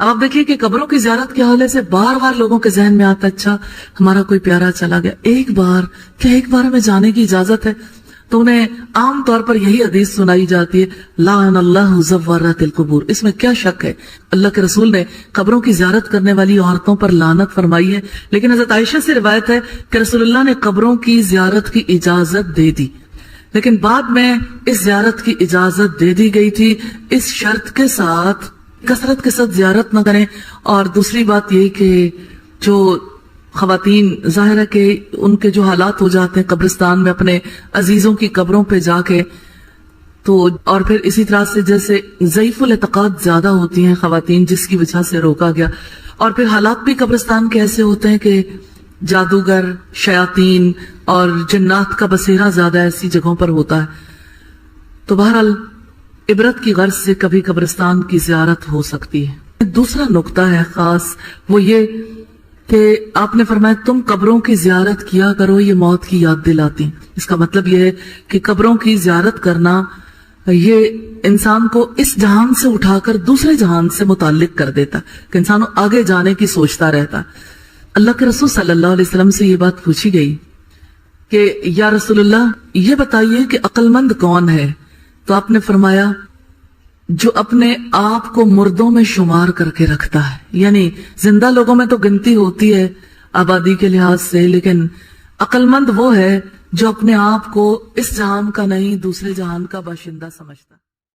اب آپ دیکھیے کہ قبروں کی زیارت کے حوالے سے بار بار لوگوں کے ذہن میں آتا ہے اچھا ہمارا کوئی پیارا چلا گیا، ایک بار ہمیں جانے کی اجازت ہے؟ تو انہیں عام طور پر یہی حدیث سنائی جاتی ہے لعن اللہ زوارات القبور۔ اس میں کیا شک ہے، اللہ کے رسول نے قبروں کی زیارت کرنے والی عورتوں پر لعنت فرمائی ہے، لیکن حضرت عائشہ سے روایت ہے کہ رسول اللہ نے قبروں کی زیارت کی اجازت دے دی، لیکن بعد میں اس زیارت کی اجازت دے دی گئی تھی اس شرط کے ساتھ کثرت کے ساتھ زیارت نہ کریں، اور دوسری بات یہ کہ جو خواتین ظاہر ہے کہ ان کے جو حالات ہو جاتے ہیں قبرستان میں اپنے عزیزوں کی قبروں پہ جا کے، تو اور پھر اسی طرح سے جیسے ضعیف الاعتقاد زیادہ ہوتی ہیں خواتین جس کی وجہ سے روکا گیا، اور پھر حالات بھی قبرستان کے ایسے ہوتے ہیں کہ جادوگر، شیاطین اور جنات کا بسیرا زیادہ ایسی جگہوں پر ہوتا ہے، تو بہرحال عبرت کی غرض سے کبھی قبرستان کی زیارت ہو سکتی ہے۔ دوسرا نقطہ ہے خاص، وہ یہ کہ آپ نے فرمایا تم قبروں کی زیارت کیا کرو، یہ موت کی یاد دلاتی ہیں۔ اس کا مطلب یہ ہے کہ قبروں کی زیارت کرنا یہ انسان کو اس جہان سے اٹھا کر دوسرے جہان سے متعلق کر دیتا کہ انسان آگے جانے کی سوچتا رہتا۔ اللہ کے رسول صلی اللہ علیہ وسلم سے یہ بات پوچھی گئی کہ یا رسول اللہ یہ بتائیے کہ عقل مند کون ہے؟ تو آپ نے فرمایا جو اپنے آپ کو مردوں میں شمار کر کے رکھتا ہے، یعنی زندہ لوگوں میں تو گنتی ہوتی ہے آبادی کے لحاظ سے، لیکن عقل مند وہ ہے جو اپنے آپ کو اس جہان کا نہیں دوسرے جہان کا باشندہ سمجھتا ہے۔